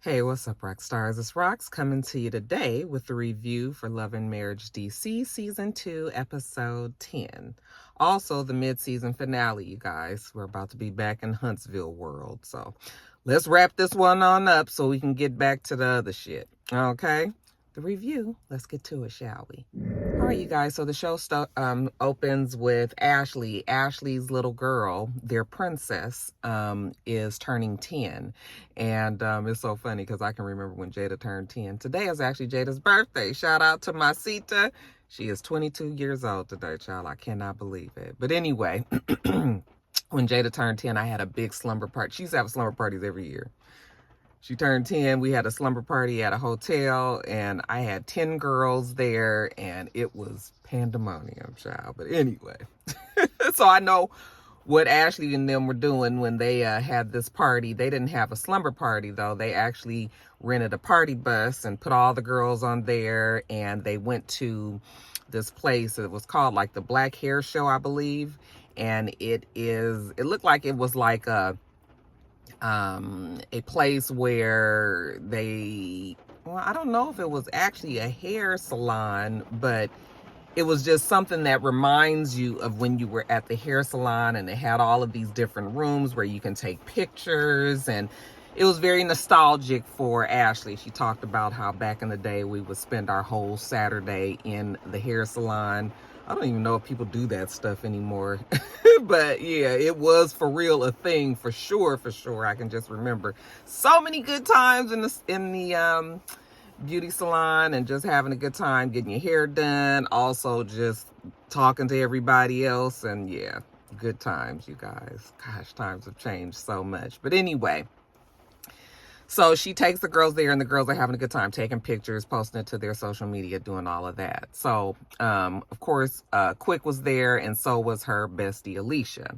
Hey, what's up, Roxstars? It's Rox coming to you today with a review for Love and Marriage DC Season 2, Episode 10. Also, the mid-season finale, you guys. We're about to be back in Huntsville world. So let's wrap this one on up so we can get back to the other shit. Okay? The review. Let's get to it, shall we? All right, you guys. So the show opens with Ashley. Ashley's little girl, their princess, is turning 10. And it's so funny because I can remember when Jada turned 10. Today is actually Jada's birthday. Shout out to Masita. She is 22 years old today, child. I cannot believe it. But anyway, when Jada turned 10, I had a big slumber party. She used to have slumber parties every year. She turned 10. We had a slumber party at a hotel, and I had 10 girls there, and it was pandemonium, child. But anyway, so I know what Ashley and them were doing when they had this party. They didn't have a slumber party, though. They actually rented a party bus and put all the girls on there, and they went to this place. It was called like the Black Hair Show, I believe, and it looked like it was like a place where I don't know if it was actually a hair salon, but it was just something that reminds you of when you were at the hair salon, and they had all of these different rooms where you can take pictures, and it was very nostalgic for Ashley. She talked about how back in the day we would spend our whole Saturday in the hair salon. I don't even know if people do that stuff anymore. But yeah, it was for real a thing, for sure. I can just remember so many good times in the beauty salon, and just having a good time getting your hair done. Also just talking to everybody else, and yeah, good times, you guys. Gosh, times have changed so much. But anyway, so she takes the girls there, and the girls are having a good time, taking pictures, posting it to their social media, doing all of that. So, of course, Quick was there, and so was her bestie, Alicia.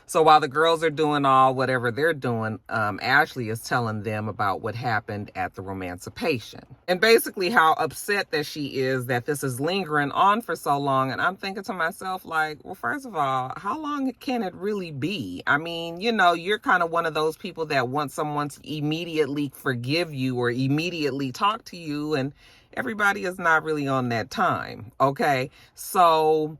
So while the girls are doing whatever they're doing, Ashley is telling them about what happened at the romancipation. And basically how upset that she is that this is lingering on for so long. And I'm thinking to myself, like, well, first of all, how long can it really be? I mean, you know, you're kind of one of those people that want someone to immediately forgive you or immediately talk to you. And everybody is not really on that time. Okay. So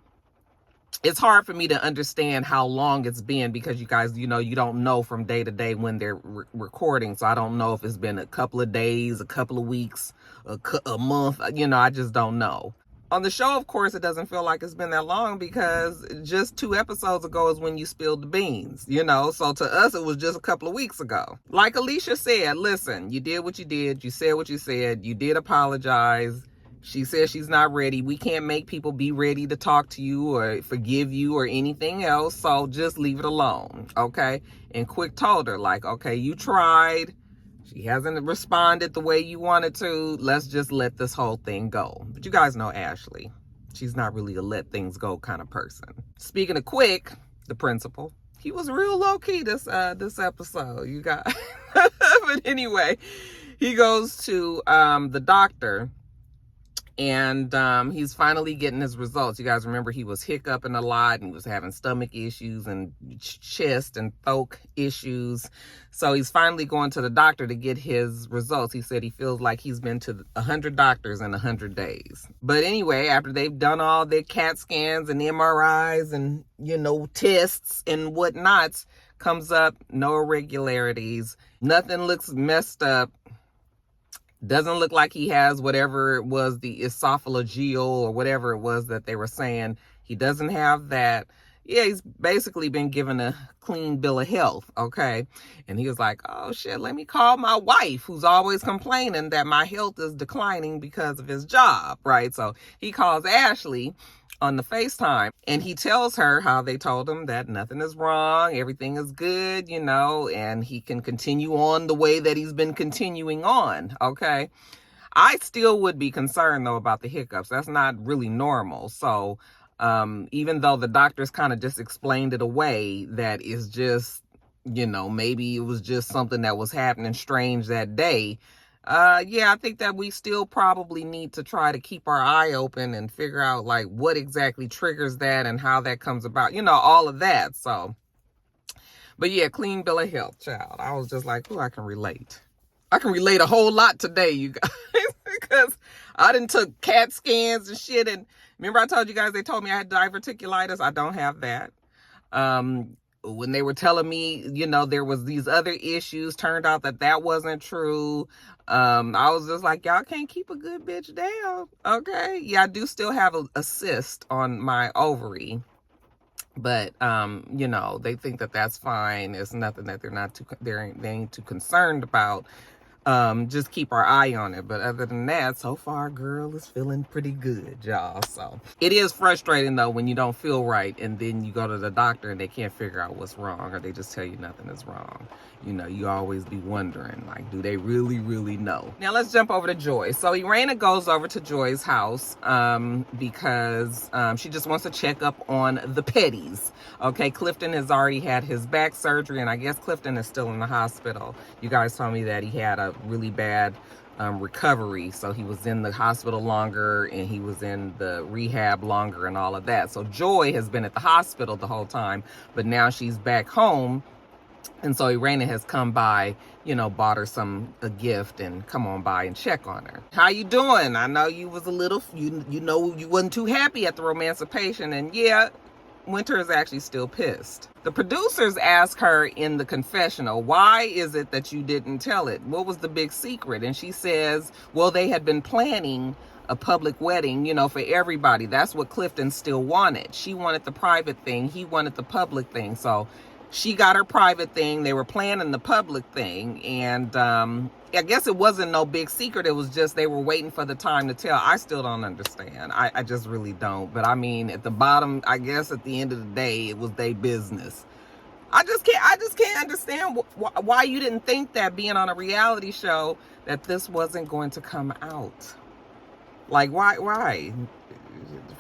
it's hard for me to understand how long it's been, because you guys, you know, you don't know from day to day when they're recording. So I don't know if it's been a couple of days, a couple of weeks, a month. You know, I just don't know. On the show, of course, it doesn't feel like it's been that long, because just 2 episodes ago is when you spilled the beans, you know? So to us, it was just a couple of weeks ago. Like Alicia said, listen, you did what you did. You said what you said. You did apologize. She says she's not ready. We can't make people be ready to talk to you or forgive you or anything else. So just leave it alone, okay? And Quick told her, like, okay, you tried. She hasn't responded the way you wanted to. Let's just let this whole thing go. But you guys know Ashley. She's not really a let things go kind of person. Speaking of Quick, the principal, he was real low-key this episode, you guys. But anyway, he goes to the doctor, and he's finally getting his results. You guys remember he was hiccuping a lot, and he was having stomach issues and chest and throat issues. So he's finally going to the doctor to get his results. He said he feels like he's been to 100 doctors in 100 days. But anyway, after they've done all their CAT scans and MRIs and, you know, tests and whatnots, comes up no irregularities. Nothing looks messed up. Doesn't look like he has whatever it was, the esophageal or whatever it was that they were saying. He doesn't have that. Yeah, he's basically been given a clean bill of health, okay? And he was like, oh, shit, let me call my wife, who's always complaining that my health is declining because of his job, right? So he calls Ashley on the FaceTime, and he tells her how they told him that nothing is wrong, everything is good, you know, and he can continue on the way that he's been continuing on, okay? I still would be concerned, though, about the hiccups. That's not really normal. So even though the doctors kind of just explained it away, that is just, you know, maybe it was just something that was happening strange that day. Yeah, I think that we still probably need to try to keep our eye open and figure out, like, what exactly triggers that and how that comes about, you know, all of that. So, but yeah, clean bill of health, child. I was just like, oh, I can relate. I can relate a whole lot today, you guys, because I done took CAT scans and shit. And remember I told you guys they told me I had diverticulitis? I don't have that. When they were telling me, you know, there was these other issues, turned out that that wasn't true. I was just like, y'all can't keep a good bitch down. Okay. Yeah, I do still have a cyst on my ovary. But, you know, they think that that's fine. It's nothing that they ain't too concerned about. Just keep our eye on it. But other than that, so far, girl is feeling pretty good, y'all. So it is frustrating though when you don't feel right and then you go to the doctor and they can't figure out what's wrong, or they just tell you nothing is wrong. You know, you always be wondering, like, do they really, really know? Now let's jump over to Joy. So Irena goes over to Joy's house because she just wants to check up on the petties. Okay, Clifton has already had his back surgery, and I guess Clifton is still in the hospital. You guys told me that he had a really bad recovery, so he was in the hospital longer and he was in the rehab longer and all of that. So Joy has been at the hospital the whole time, but now she's back home. And so Irena has come by, you know, bought her a gift and come on by and check on her. How you doing? I know you was a little, you know, you wasn't too happy at the romancipation. And yeah, Winter is actually still pissed. The producers ask her in the confessional, why is it that you didn't tell it? What was the big secret? And she says, well, they had been planning a public wedding, you know, for everybody. That's what Clifton still wanted. She wanted the private thing. He wanted the public thing. So she got her private thing. They were planning the public thing. And I guess it wasn't no big secret. It was just they were waiting for the time to tell. I still don't understand. I just really don't. But I mean, at the bottom, I guess at the end of the day, it was their business. I just can't understand why you didn't think that being on a reality show that this wasn't going to come out. Like, why?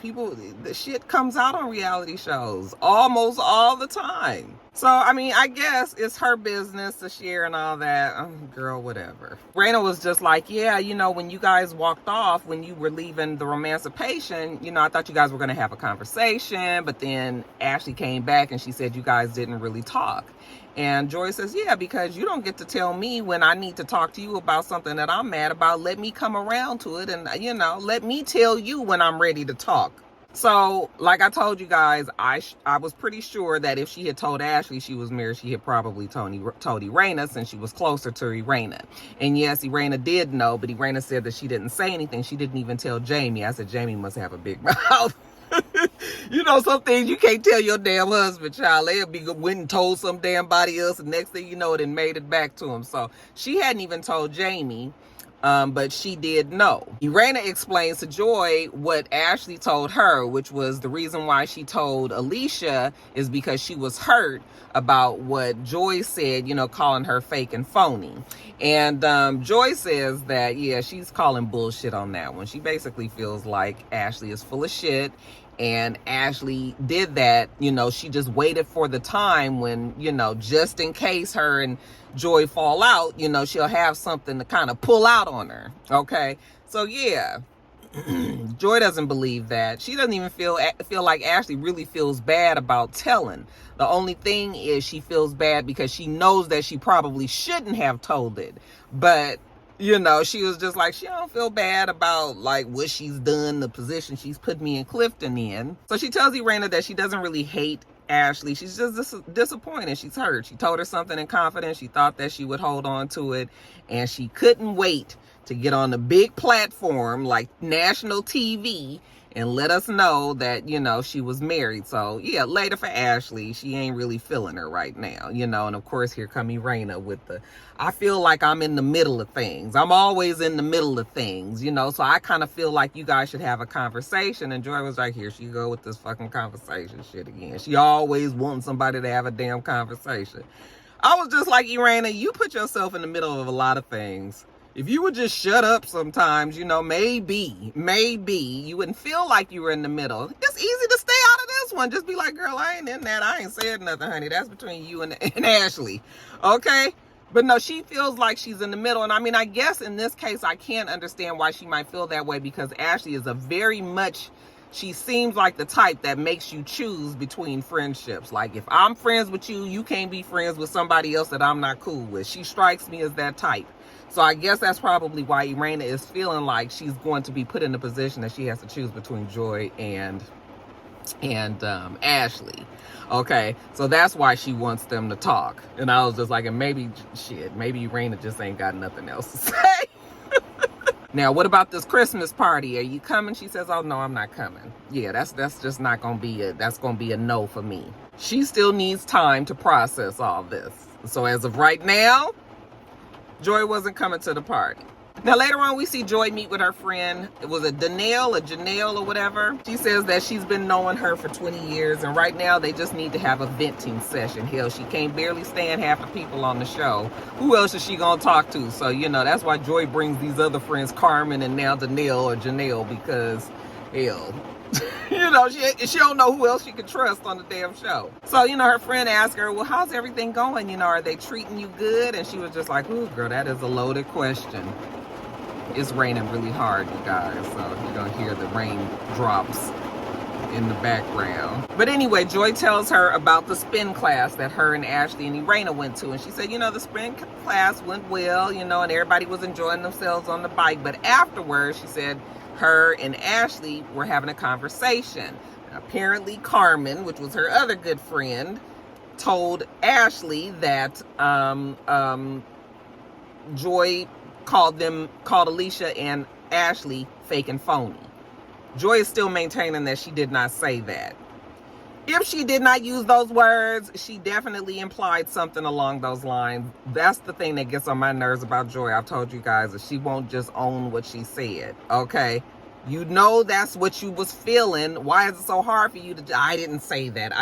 People, the shit comes out on reality shows almost all the time. So, I mean, I guess it's her business to share and all that. Girl, whatever. Raina was just like, yeah, you know, when you guys walked off, when you were leaving the romancipation, you know, I thought you guys were going to have a conversation. But then Ashley came back and she said you guys didn't really talk. And Joy says, yeah, because you don't get to tell me when I need to talk to you about something that I'm mad about. Let me come around to it and, you know, let me tell you when I'm ready to talk. So, like I told you guys, I was pretty sure that if she had told Ashley she was married, she had probably told Irena, since she was closer to Irena. And yes, Irena did know, but Irena said that she didn't say anything. She didn't even tell Jamie. I said, Jamie must have a big mouth. You know, some things you can't tell your damn husband, child. They'll be went and told some damn body else, and next thing you know, it and made it back to him. So she hadn't even told Jamie. But she did know. Irena explains to Joy what Ashley told her, which was the reason why she told Alicia is because she was hurt about what Joy said, you know, calling her fake and phony. And Joy says that, yeah, she's calling bullshit on that one. She basically feels like Ashley is full of shit. And Ashley did that, you know, she just waited for the time when, you know, just in case her and Joy fall out, you know, she'll have something to kind of pull out on her. Okay. So yeah, Joy doesn't believe that. She doesn't even feel like Ashley really feels bad about telling. The only thing is she feels bad because she knows that she probably shouldn't have told it. But you know, she was just like, she don't feel bad about like what she's done, the position she's put me and Clifton in. So she tells Irena that she doesn't really hate Ashley. She's just disappointed. She's hurt. She told her something in confidence. She thought that she would hold on to it. And she couldn't wait to get on the big platform like national TV and let us know that, you know, she was married. So yeah, later for Ashley, she ain't really feeling her right now, you know. And of course, here come Irena with the, I feel like I'm in the middle of things. I'm always in the middle of things, you know. So I kind of feel like you guys should have a conversation. And Joy was like, here she go with this fucking conversation shit again. She always wants somebody to have a damn conversation. I was just like, Irena, you put yourself in the middle of a lot of things. If you would just shut up sometimes, you know, maybe you wouldn't feel like you were in the middle. It's easy to stay out of this one. Just be like, girl, I ain't in that. I ain't said nothing, honey. That's between you and Ashley. Okay? But no, she feels like she's in the middle. And I mean, I guess in this case, I can't understand why she might feel that way, because Ashley is she seems like the type that makes you choose between friendships. Like, if I'm friends with you, you can't be friends with somebody else that I'm not cool with. She strikes me as that type. So I guess that's probably why Irena is feeling like she's going to be put in a position that she has to choose between Joy and Ashley. Okay, so that's why she wants them to talk. And I was just like, and maybe Irena just ain't got nothing else to say. Now, what about this Christmas party? Are you coming? She says, oh no, I'm not coming. Yeah, that's just not gonna be that's gonna be a no for me. She still needs time to process all this. So as of right now, Joy wasn't coming to the party. Now, later on, we see Joy meet with her friend. It was a Janelle or whatever. She says that she's been knowing her for 20 years, and right now they just need to have a venting session. Hell, she can't barely stand half the people on the show. Who else is she going to talk to? So, that's why Joy brings these other friends, Carmen and now Janelle, because, hell, she don't know who else she can trust on the damn show. So, her friend asked her, well, how's everything going? Are they treating you good? And she was just like, ooh, girl, that is a loaded question. It's raining really hard, you guys, so you're gonna hear the rain drops in the background. But anyway, Joy tells her about the spin class that her and Ashley and Irena went to, and she said, the spin class went well, and everybody was enjoying themselves on the bike, but afterwards, she said, her and Ashley were having a conversation. Apparently, Carmen, which was her other good friend, told Ashley that Joy called Alicia and Ashley fake and phony. Joy is still maintaining that she did not say that. If she did not use those words, she definitely implied something along those lines. That's the thing that gets on my nerves about Joy. I've told you guys that she won't just own what she said, okay? That's what you was feeling. Why is it so hard for you to, I didn't say that.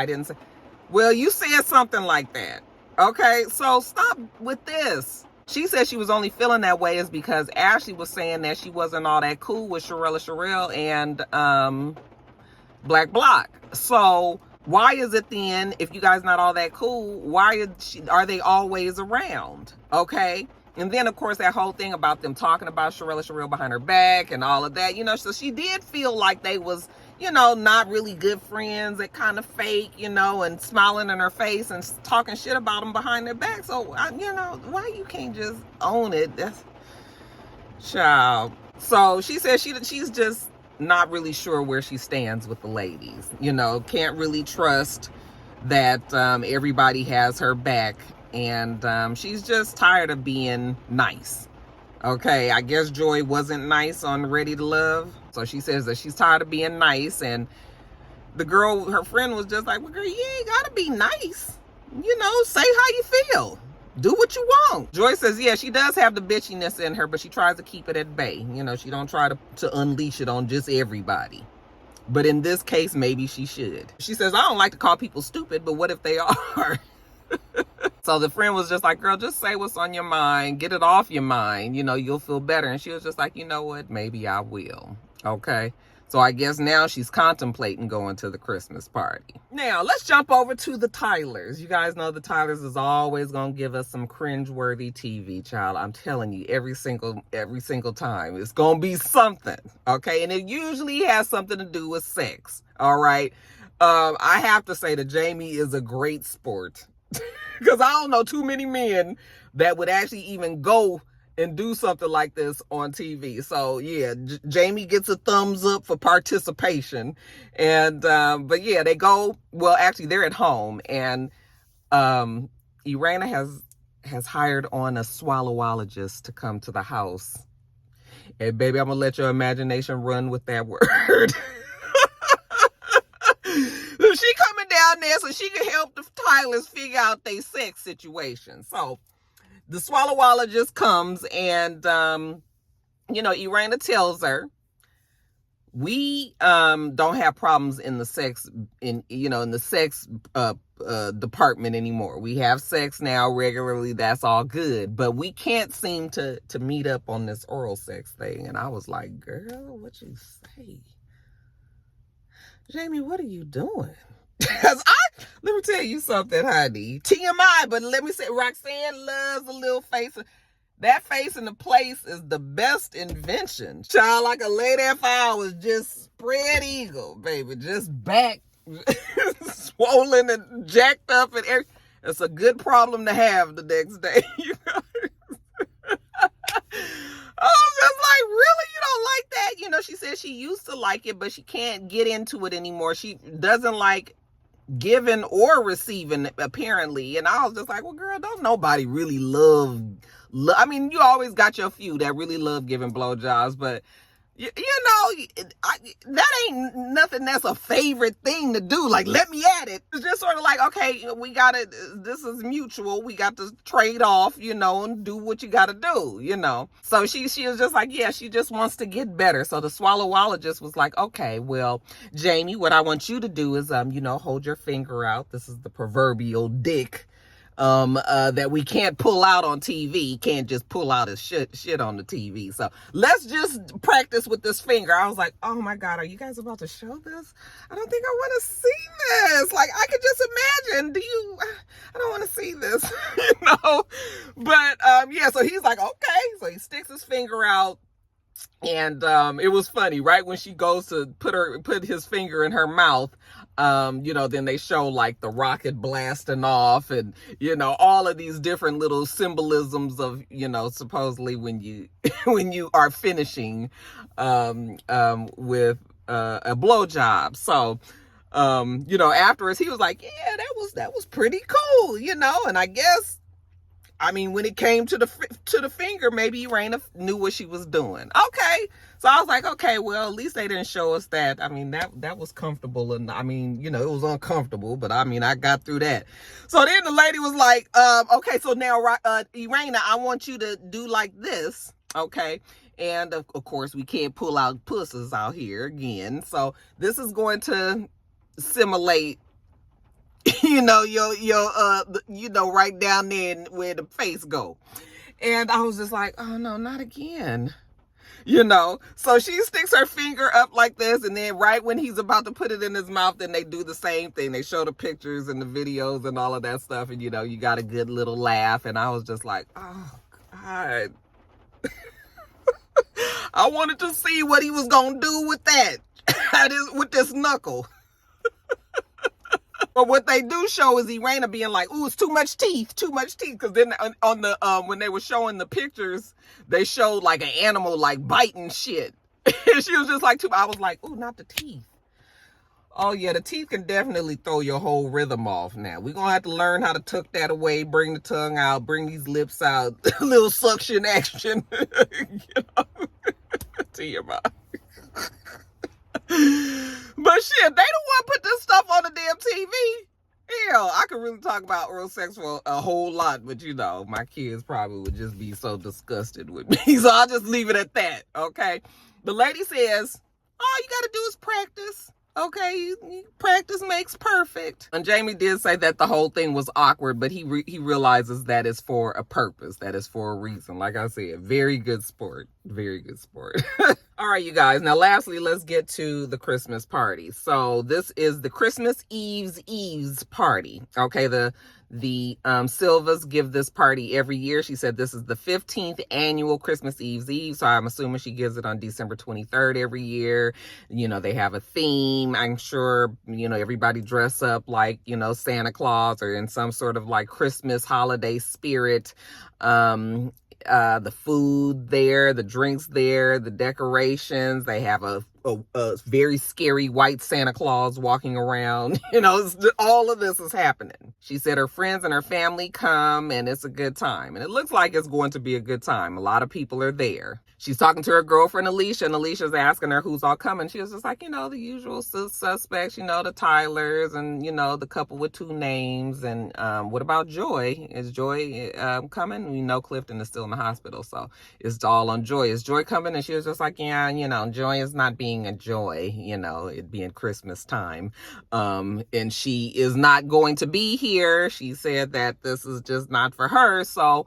Well, you said something like that, okay? So stop with this. She said she was only feeling that way is because Ashley was saying that she wasn't all that cool with Sherelle and Black Block. So why is it then, if you guys not all that cool, why are they always around? Okay? And then, of course, that whole thing about them talking about Sherelle behind her back and all of that, so she did feel like they was, not really good friends, that kind of fake, and smiling in her face and talking shit about them behind their back. So, why you can't just own it? That's child. So she says she's just not really sure where she stands with the ladies, can't really trust that everybody has her back. And she's just tired of being nice. Okay, I guess Joy wasn't nice on Ready to Love. So she says that she's tired of being nice. And the girl, her friend, was just like, well, girl, you ain't got to be nice. Say how you feel. Do what you want. Joy says, yeah, she does have the bitchiness in her, but she tries to keep it at bay. She don't try to unleash it on just everybody. But in this case, maybe she should. She says, I don't like to call people stupid, but what if they are? So the friend was just like, girl, just say what's on your mind. Get it off your mind. You'll feel better. And she was just like, you know what? Maybe I will. Okay. So I guess now she's contemplating going to the Christmas party. Now, let's jump over to the Tylers. You guys know the Tylers is always going to give us some cringeworthy TV, child. I'm telling you, every single time. It's going to be something. Okay. And it usually has something to do with sex. All right. I have to say that Jamie is a great sport. Because I don't know too many men that would actually even go and do something like this on TV. So yeah, Jamie gets a thumbs up for participation. And but yeah, they go, well, actually they're at home, and Irena has hired on a swallowologist to come to the house. And baby, I'm gonna let your imagination run with that word. She coming down there so she can help the Tylers figure out their sex situation. So the swallowologist comes, and Irena tells her, we don't have problems in the sex department anymore. We have sex now regularly. That's all good, but we can't seem to meet up on this oral sex thing. And I was like, girl, what you say? Jamie, what are you doing? Because let me tell you something, honey. TMI, but let me say, Roxanne loves a little face. That face in the place is the best invention. Child, like a lay there for hours, just spread eagle, baby. Just back, swollen and jacked up. And it's a good problem to have the next day. said she used to like it, but she can't get into it anymore. She doesn't like giving or receiving, apparently. And I was just like, well, girl, don't nobody really I mean, you always got your few that really love giving blowjobs, but you know, that ain't nothing that's a favorite thing to do. Like, let me at it. It's just sort of like, okay, this is mutual. We got to trade off, you know, and do what you got to do, you know. So she was just like, yeah, she just wants to get better. So the swallowologist was like, okay, well, Jamie, what I want you to do is, you know, hold your finger out. This is the proverbial dick that we can't pull out on TV. Can't just pull out his shit on the TV. So let's just practice with this finger. I was like, oh my God, are you guys about to show this? I don't think I want to see this. Like, I could just imagine. I don't want to see this, you know? But yeah, so he's like, okay. So he sticks his finger out. And it was funny, right? When she goes to put his finger in her mouth, you know, then they show like the rocket blasting off and, you know, all of these different little symbolisms of, you know, supposedly when you when you are finishing with a blowjob. So you know, afterwards he was like, yeah, that was pretty cool, you know. And I guess, I mean, when it came to the finger, maybe Irena knew what she was doing. Okay. So I was like, okay, well, at least they didn't show us that. I mean, that was comfortable. And I mean, you know, it was uncomfortable, but I mean, I got through that. So then the lady was like, okay, so now, Irena, I want you to do like this. Okay. And of course, we can't pull out pussies out here again. So this is going to simulate, you know, you know, right down there where the face go. And I was just like, oh no, not again. You know, so she sticks her finger up like this, and then right when he's about to put it in his mouth, then they do the same thing. They show the pictures and the videos and all of that stuff, and you know, you got a good little laugh. And I was just like, oh God. I wanted to see what he was gonna do with that, with this knuckle. But what they do show is Irena being like, ooh, it's too much teeth. Because then on the when they were showing the pictures, they showed like an animal like biting shit. And she was just like, I was like, ooh, not the teeth. Oh yeah, the teeth can definitely throw your whole rhythm off now. We're going to have to learn how to tuck that away, bring the tongue out, bring these lips out, a little suction action, you know, to your mouth. But shit, they don't want to put this stuff on the damn TV. Hell, I could really talk about oral sex for a whole lot, but you know, my kids probably would just be so disgusted with me. So I'll just leave it at that, okay? The lady says, all you got to do is practice. Okay, practice makes perfect. And Jamie did say that the whole thing was awkward, but he realizes that it's for a purpose. That is for a reason. Like I said, very good sport. Very good sport. All right, you guys. Now, lastly, let's get to the Christmas party. So this is the Christmas Eve's party. Okay, the Silvas give this party every year. She said this is the 15th annual Christmas Eve. So I'm assuming she gives it on December 23rd every year. You know, they have a theme. I'm sure, you know, everybody dress up like, you know, Santa Claus or in some sort of like Christmas holiday spirit. The food there, the drinks there, the decorations. They have a very scary white Santa Claus walking around. You know, all of this is happening. She said her friends and her family come and it's a good time. And it looks like it's going to be a good time. A lot of people are there. She's talking to her girlfriend, Alicia, and Alicia's asking her who's all coming. She was just like, you know, the usual suspects, you know, the Tylers and, you know, the couple with two names. And what about Joy? Is Joy coming? We know Clifton is still in the hospital, so it's all on Joy. Is Joy coming? And she was just like, yeah, you know, Joy is not being a joy, you know, it being Christmas time. And she is not going to be here. She said that this is just not for her. So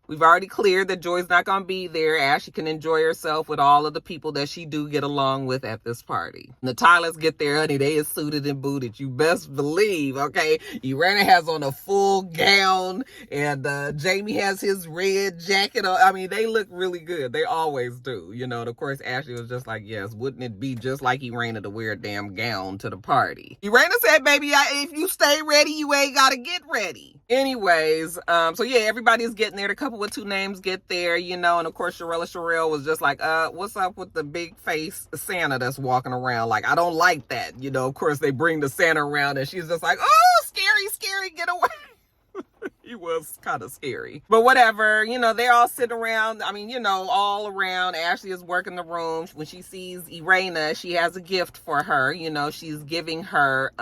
we've already cleared that Joy's not going to be there. Ashley can enjoy herself with all of the people that she do get along with at this party. The Tylers get there, honey. They is suited and booted. You best believe, okay? Irena has on a full gown, and Jamie has his red jacket on. I mean, they look really good. They always do, you know. And of course, Ashley was just like, yes, wouldn't it be just like Irena to wear a damn gown to the party? Irena said, baby, if you stay ready, you ain't got to get ready. Anyways, so yeah, everybody's getting there. The couple with two names get there, you know, and of course Sherelle was just like, what's up with the big face Santa that's walking around? Like, I don't like that. You know, of course they bring the Santa around and she's just like, oh, scary, get away. He was kind of scary. But whatever, you know, they're all sitting around. I mean, you know, all around. Ashley is working the room. When she sees Irena, she has a gift for her. You know, she's giving her,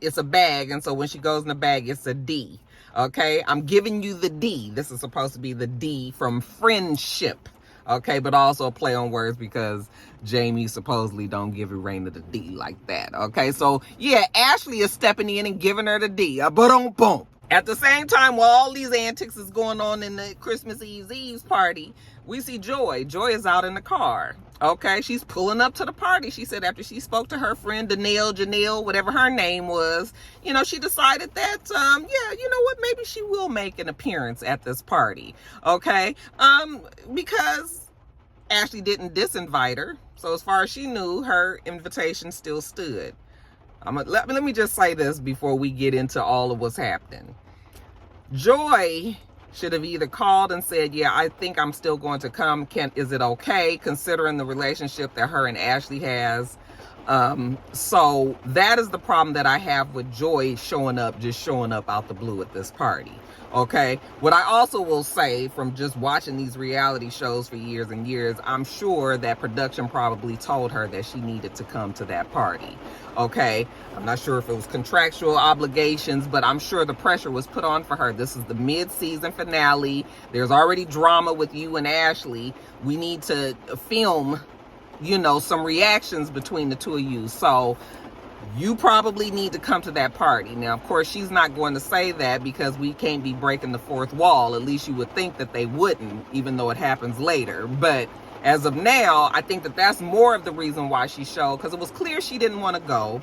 it's a bag. And so when she goes in the bag, it's a D. Okay, I'm giving you the D. This is supposed to be the D from friendship. Okay, but also a play on words because Jamie supposedly don't give Irena the D like that. Okay, so yeah, Ashley is stepping in and giving her the D. Boom. At the same time, while all these antics is going on in the Christmas Eve's party, we see Joy. Joy is out in the car. Okay, she's pulling up to the party. She said after she spoke to her friend Janelle, whatever her name was, you know, she decided that, yeah, you know what, maybe she will make an appearance at this party. Okay, because Ashley didn't disinvite her. So as far as she knew, her invitation still stood. Let me just say this before we get into all of what's happening. Joy should have either called and said, yeah, I think I'm still going to come. Is it okay considering the relationship that her and Ashley has? So that is the problem that I have with Joy showing up out the blue at this party. Okay. What I also will say from just watching these reality shows for years and years, I'm sure that production probably told her that she needed to come to that party. Okay. I'm not sure if it was contractual obligations, but I'm sure the pressure was put on for her. This is the mid-season finale. There's already drama with you and Ashley. We need to film, you know, some reactions between the two of you. So you probably need to come to that party. Now, of course, she's not going to say that because we can't be breaking the fourth wall. At least you would think that they wouldn't, even though it happens later. But as of now, I think that that's more of the reason why she showed, because it was clear she didn't want to go.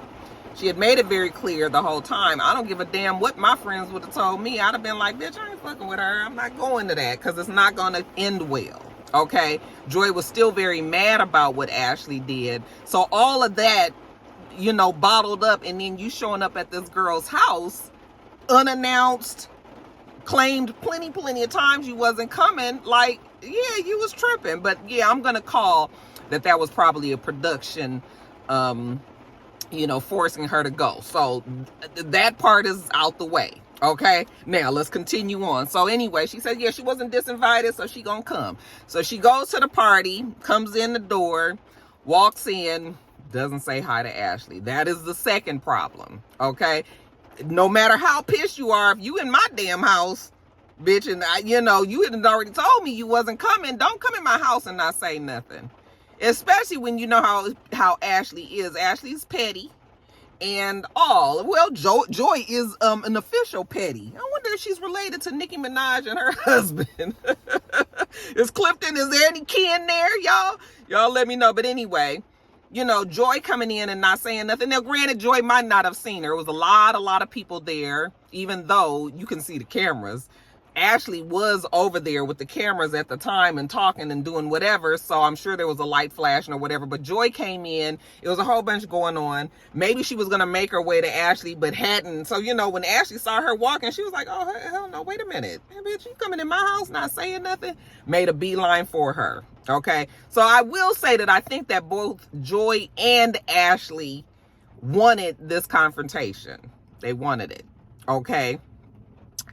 She had made it very clear the whole time. I don't give a damn what my friends would have told me. I'd have been like, bitch, I ain't fucking with her. I'm not going to that because it's not going to end well. Okay? Joy was still very mad about what Ashley did. So all of that, you know, bottled up, and then you showing up at this girl's house unannounced, claimed plenty of times you wasn't coming. Like, yeah, you was tripping. But yeah, I'm gonna call that was probably a production, you know, forcing her to go. So that part is out the way. Okay, now let's continue on. So anyway, she said, yeah, she wasn't disinvited, so she gonna come. So she goes to the party, comes in the door, walks in, doesn't say hi to Ashley. That is the second problem. Okay, no matter how pissed you are, if you in my damn house, bitch, and you know, you had already told me you wasn't coming, don't come in my house and not say nothing. Especially when you know how Ashley is. Ashley's petty and all. Well, Joy is an official petty. I wonder if she's related to Nicki Minaj and her husband. Is Clifton, is there any kin there, y'all? Y'all let me know. But anyway, you know, Joy coming in and not saying nothing. Now, granted, Joy might not have seen her. It was a lot of people there, even though you can see the cameras. Ashley was over there with the cameras at the time and talking and doing whatever, so I'm sure there was a light flashing or whatever, but Joy came in. It was a whole bunch going on. Maybe she was going to make her way to Ashley, but hadn't. So, you know, when Ashley saw her walking, she was like, oh, hell no, wait a minute. Hey, bitch, you coming in my house not saying nothing? Made a beeline for her, okay? So I will say that I think that both Joy and Ashley wanted this confrontation. They wanted it, okay?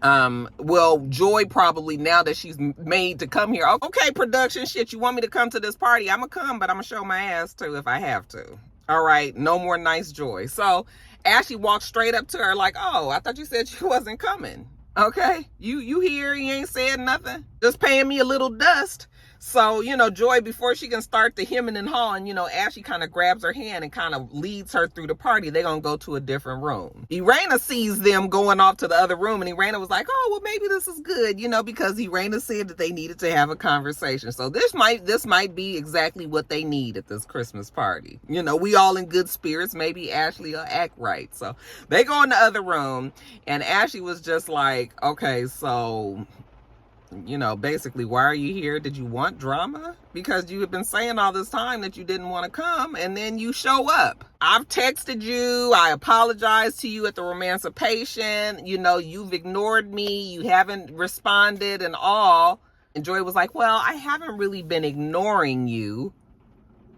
Well, Joy probably, now that she's made to come here, okay, production, shit, you want me to come to this party? I'm gonna come, but I'm gonna show my ass too if I have to. All right, no more nice Joy. So Ashley walked straight up to her like, oh, I thought you said you wasn't coming. Okay, you here, you ain't said nothing, just paying me a little dust. So, you know, Joy, before she can start the hemming and hawing, you know, Ashley kind of grabs her hand and kind of leads her through the party. They're going to go to a different room. Irena sees them going off to the other room, and Irena was like, oh, well, maybe this is good, you know, because Irena said that they needed to have a conversation. So this might be exactly what they need at this Christmas party. You know, we all in good spirits. Maybe Ashley will act right. So they go in the other room, and Ashley was just like, okay, so You know, basically, why are you here? Did you want drama? Because you have been saying all this time that you didn't want to come, and then you show up. I've texted you. I apologized to you at the Romancipation. You know, you've ignored me. You haven't responded and all. And Joy was like, well, I haven't really been ignoring you.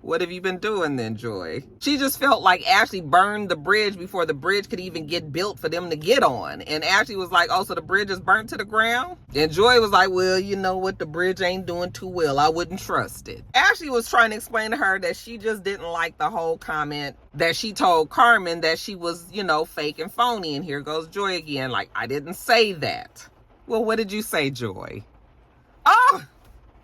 What have you been doing then, Joy? She just felt like Ashley burned the bridge before the bridge could even get built for them to get on. And Ashley was like, oh, so the bridge is burnt to the ground? And Joy was like, well, you know what? The bridge ain't doing too well. I wouldn't trust it. Ashley was trying to explain to her that she just didn't like the whole comment that she told Carmen that she was, you know, fake and phony. And here goes Joy again. Like, I didn't say that. Well, what did you say, Joy? Oh!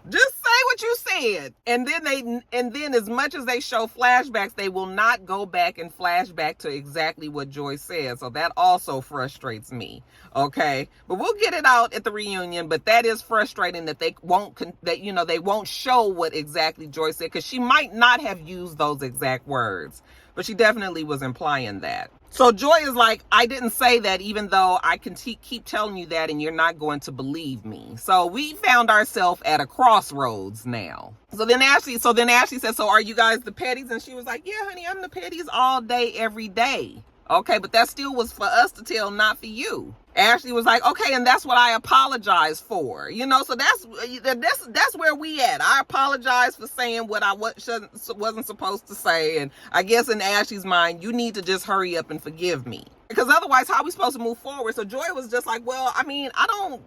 Just say what you said. And then as much as they show flashbacks, they will not go back and flashback to exactly what Joy said. So that also frustrates me. Okay. But we'll get it out at the reunion. But that is frustrating that they won't show what exactly Joy said, because she might not have used those exact words, but she definitely was implying that. So Joy is like, I didn't say that, even though I can keep telling you that and you're not going to believe me. So we found ourselves at a crossroads now. So then Ashley said, so are you guys the petties? And she was like, yeah, honey, I'm the petties all day, every day. Okay, but that still was for us to tell, not for you. Ashley was like, okay, and that's what I apologize for. You know, so that's where we at. I apologize for saying what I wasn't supposed to say. And I guess in Ashley's mind, you need to just hurry up and forgive me, because otherwise, how are we supposed to move forward? So Joy was just like, well, I mean, I don't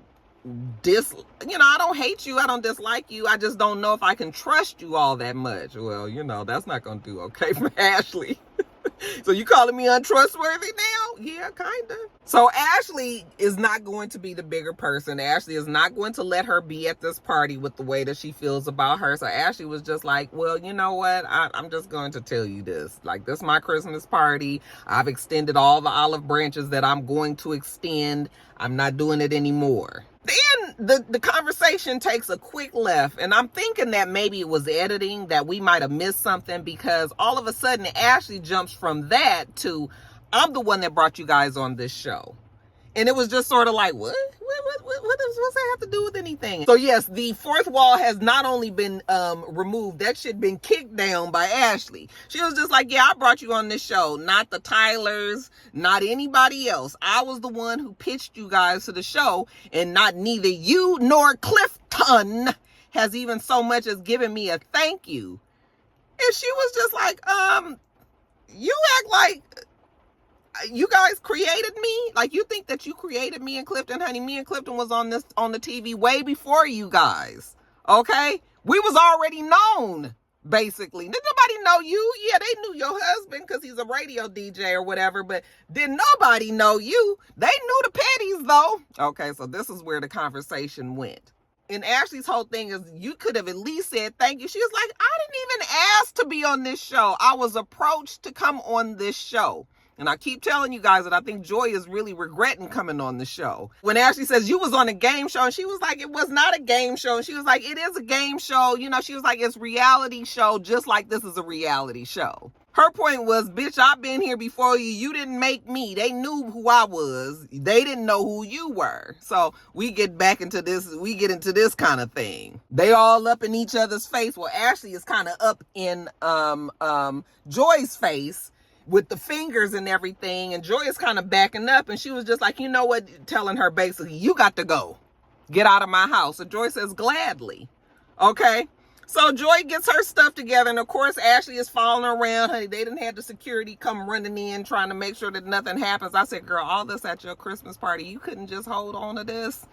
hate you. I don't dislike you. I just don't know if I can trust you all that much. Well, you know, that's not going to do okay for Ashley. So you calling me untrustworthy now? Yeah, kind of. So Ashley is not going to be the bigger person. Ashley is not going to let her be at this party with the way that she feels about her. So Ashley was just like, well, you know what? I'm just going to tell you this. Like, this is my Christmas party. I've extended all the olive branches that I'm going to extend. I'm not doing it anymore. Then the conversation takes a quick left, and I'm thinking that maybe it was editing, that we might have missed something, because all of a sudden Ashley jumps from that to, I'm the one that brought you guys on this show. And it was just sort of like, what does that have to do with anything? So yes, the fourth wall has not only been removed, that shit been kicked down by Ashley. She was just like, yeah, I brought you on this show, not the Tylers, not anybody else. I was the one who pitched you guys to the show, and neither you nor Clifton has even so much as given me a thank you. And she was just like, you act like you guys created me? Like, you think that you created me and Clifton? Honey, me and Clifton was on the TV way before you guys. Okay? We was already known, basically. Did nobody know you? Yeah, they knew your husband because he's a radio DJ or whatever, but did nobody know you? They knew the petties, though. Okay, so this is where the conversation went. And Ashley's whole thing is, you could have at least said thank you. She was like, I didn't even ask to be on this show. I was approached to come on this show. And I keep telling you guys that I think Joy is really regretting coming on the show. When Ashley says, you was on a game show, and she was like, it was not a game show. And she was like, it is a game show. You know, she was like, it's reality show, just like this is a reality show. Her point was, bitch, I've been here before you. You didn't make me. They knew who I was. They didn't know who you were. So we get into this kind of thing. They all up in each other's face. Well, Ashley is kind of up in Joy's face with the fingers and everything, and Joy is kind of backing up, and she was just like, you know what, telling her basically, you got to go. Get out of my house. And Joy says, gladly. Okay? So Joy gets her stuff together, and of course, Ashley is following around. Honey, they didn't have the security come running in, trying to make sure that nothing happens. I said, girl, all this at your Christmas party, you couldn't just hold on to this?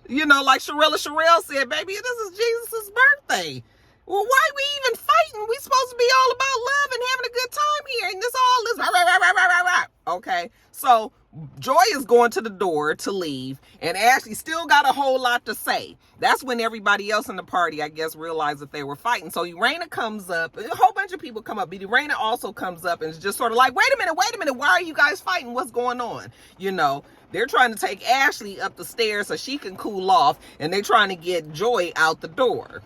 You know, like Sherelle said, baby, this is Jesus' birthday. Well, why are we even fighting? We supposed to be all about love and having a good time here. And this all is rah. Okay, so Joy is going to the door to leave, and Ashley still got a whole lot to say. That's when everybody else in the party, I guess, realized that they were fighting. So Urena comes up. A whole bunch of people come up. But Urena also comes up and is just sort of like, wait a minute. Why are you guys fighting? What's going on? You know, they're trying to take Ashley up the stairs so she can cool off, and they're trying to get Joy out the door.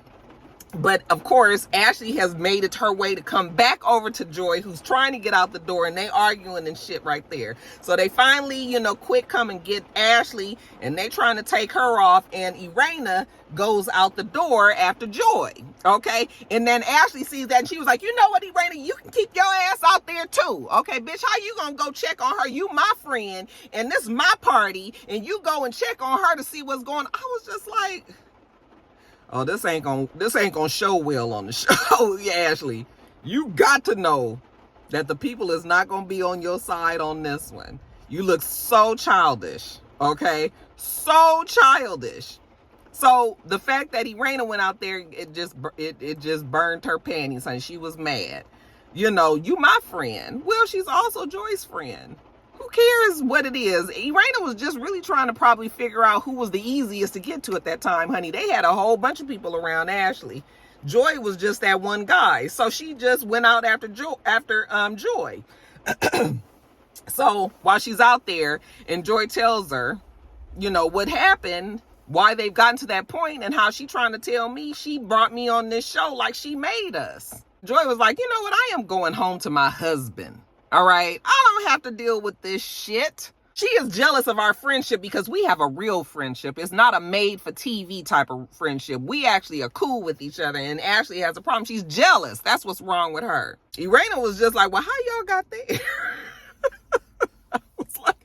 But of course, Ashley has made it her way to come back over to Joy, who's trying to get out the door, and they arguing and shit right there. So they finally, quick come and get Ashley, and they trying to take her off, and Irena goes out the door after Joy. Okay? And then Ashley sees that, and she was like, you know what, Irena, you can keep your ass out there too. Okay, bitch, how you gonna go check on her? You my friend, and this is my party, and you go and check on her to see what's going on. I was just like, oh, this ain't gonna show well on the show. Yeah, Ashley, you got to know that the people is not gonna be on your side on this one. You look so childish, okay? So childish. So the fact that Irena went out there, it just burned her panties, honey. She was mad. You my friend. Well, she's also Joy's friend. Who cares what it is? Irena was just really trying to probably figure out who was the easiest to get to at that time, honey. They had a whole bunch of people around Ashley. Joy was just that one guy. So she just went out after Joy. So while she's out there and Joy tells her, what happened, why they've gotten to that point, and how she trying to tell me she brought me on this show like she made us. Joy was like, you know what? I am going home to my husband. All right, I don't have to deal with this shit. She is jealous of our friendship because we have a real friendship. It's not a made for TV type of friendship. We actually are cool with each other, and Ashley has a problem. She's jealous. That's what's wrong with her. Irena was just like, well, how y'all got there? I was like,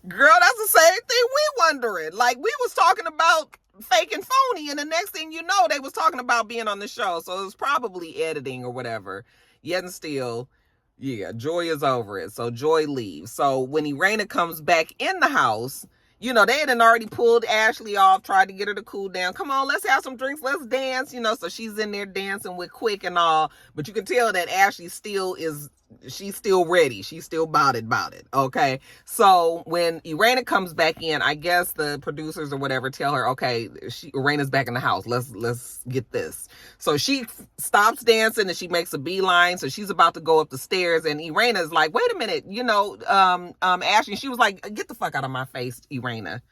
girl, that's the same thing we wondering. Like, we was talking about fake and phony, and the next thing you know, they was talking about being on the show. So it was probably editing or whatever. Yet and still, yeah, Joy is over it. So Joy leaves. So when Irena comes back in the house, they had already pulled Ashley off, tried to get her to cool down. Come on, let's have some drinks, let's dance, so she's in there dancing with Quick and all. But you can tell that Ashley she's still ready. She's still about it. Okay. So when Irena comes back in, I guess the producers or whatever tell her, okay, Irena's back in the house. Let's get this. So she stops dancing and she makes a beeline. So she's about to go up the stairs, and Irena's like, wait a minute, Ashley. She was like, get the fuck out of my face, Irena.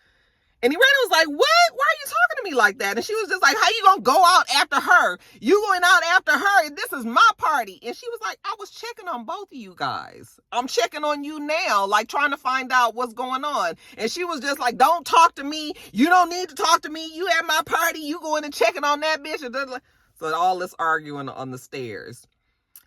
And Irena was like, what? Why are you talking to me like that? And she was just like, how you gonna go out after her? You going out after her, and this is my party. And she was like, I was checking on both of you guys. I'm checking on you now, like trying to find out what's going on. And she was just like, don't talk to me. You don't need to talk to me. You at my party. You going and checking on that bitch. So all this arguing on the stairs.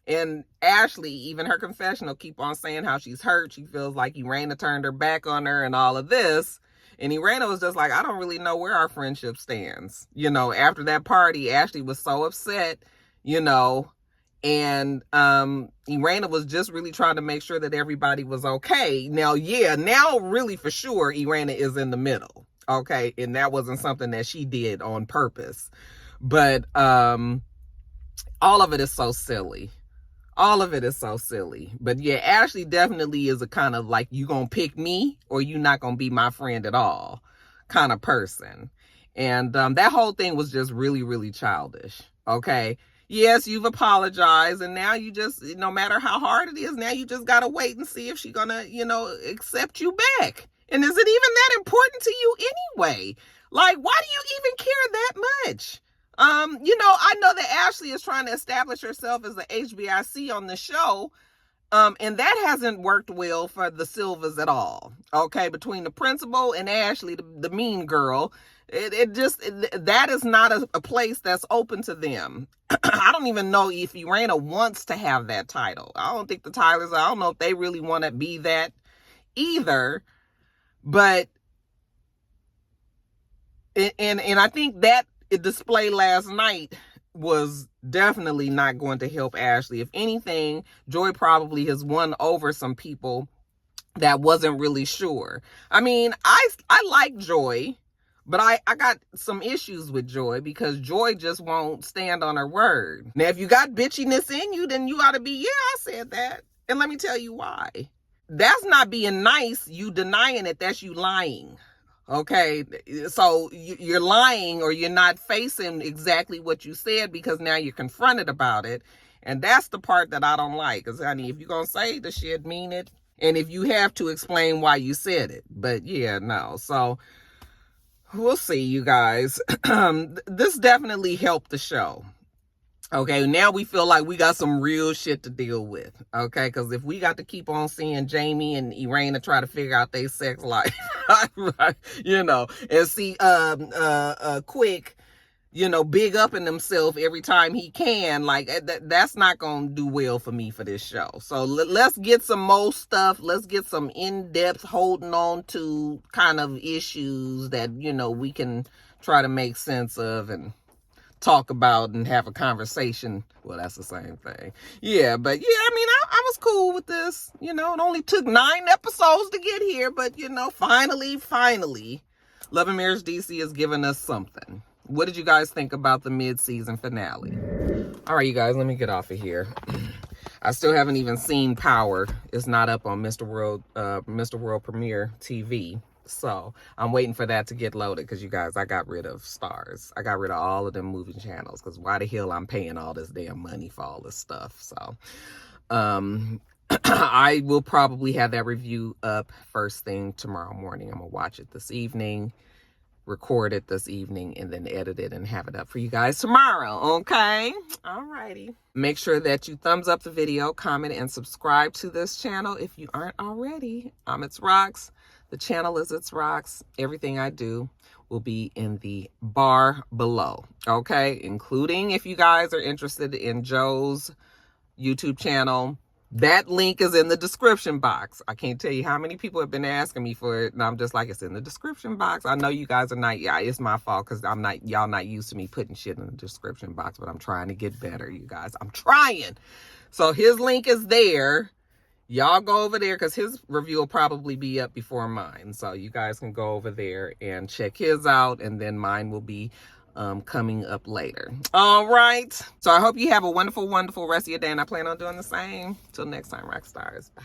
And Ashley, even her confessional, keep on saying how she's hurt. She feels like Irena turned her back on her and all of this. And Irena was just like, I don't really know where our friendship stands. After that party, Ashley was so upset, and Irena was just really trying to make sure that everybody was okay. Now really for sure, Irena is in the middle. Okay. And that wasn't something that she did on purpose. But all of it is so silly. All of it is so silly. But yeah, Ashley definitely is a kind of like, you gonna pick me or you not gonna be my friend at all kind of person. And that whole thing was just really, really childish. Okay. Yes, you've apologized, and now you just, no matter how hard it is, now you just gotta wait and see if she's gonna, accept you back. And is it even that important to you anyway? Like, why do you even care that much? I know that Ashley is trying to establish herself as the HBIC on the show. And that hasn't worked well for the Silvas at all. Okay. Between the principal and Ashley, the mean girl, that is not a place that's open to them. I don't even know if Irena wants to have that title. I don't think I don't know if they really want to be that either. But, and I think that display last night was definitely not going to help Ashley. If anything, Joy probably has won over some people that wasn't really sure. I mean, I like Joy, but I got some issues with Joy because Joy just won't stand on her word. Now, if you got bitchiness in you, then you ought to be, yeah, I said that. And let me tell you why. That's not being nice. You denying it. That's you lying. Okay, so you're lying, or you're not facing exactly what you said because now you're confronted about it. And that's the part that I don't like. Because, honey, if you're going to say the shit, mean it. And if you have to, explain why you said it. But yeah, no. So we'll see, you guys. This definitely helped the show. Okay, now we feel like we got some real shit to deal with. Okay, because if we got to keep on seeing Jamie and Irena try to figure out their sex life, you know, and see Quick, you know, big up in himself every time he can, like that's not gonna do well for me for this show. So let's get some more stuff. Let's get some in-depth holding on to kind of issues that, you know, we can try to make sense of and talk about and have a conversation. Well, that's the same thing. Yeah, but yeah, I mean, I was cool with this. You know, it only took 9 episodes to get here, but you know, finally, Love and Marriage DC has given us something. What did you guys think about the mid-season finale? All right, you guys, let me get off of here. I still haven't even seen Power. It's not up on Mr. World Premiere TV. So I'm waiting for that to get loaded because, you guys, I got rid of Stars. I got rid of all of them movie channels because why the hell I'm paying all this damn money for all this stuff. So I will probably have that review up first thing tomorrow morning. I'm going to watch it this evening, record it this evening, and then edit it and have it up for you guys tomorrow. Okay? All righty. Make sure that you thumbs up the video, comment, and subscribe to this channel if you aren't already. I'm itsrox. The channel is itsrox. Everything I do will be in the bar below, okay? Including if you guys are interested in Joe's YouTube channel, that link is in the description box. I can't tell you how many people have been asking me for it, and I'm just like, it's in the description box. I know you guys are not, yeah, it's my fault because y'all not used to me putting shit in the description box, but I'm trying to get better, you guys. I'm trying. So his link is there. Y'all go over there because his review will probably be up before mine. So you guys can go over there and check his out, and then mine will be coming up later. All right. So I hope you have a wonderful, wonderful rest of your day, and I plan on doing the same. Till next time, Roxstars. Bye.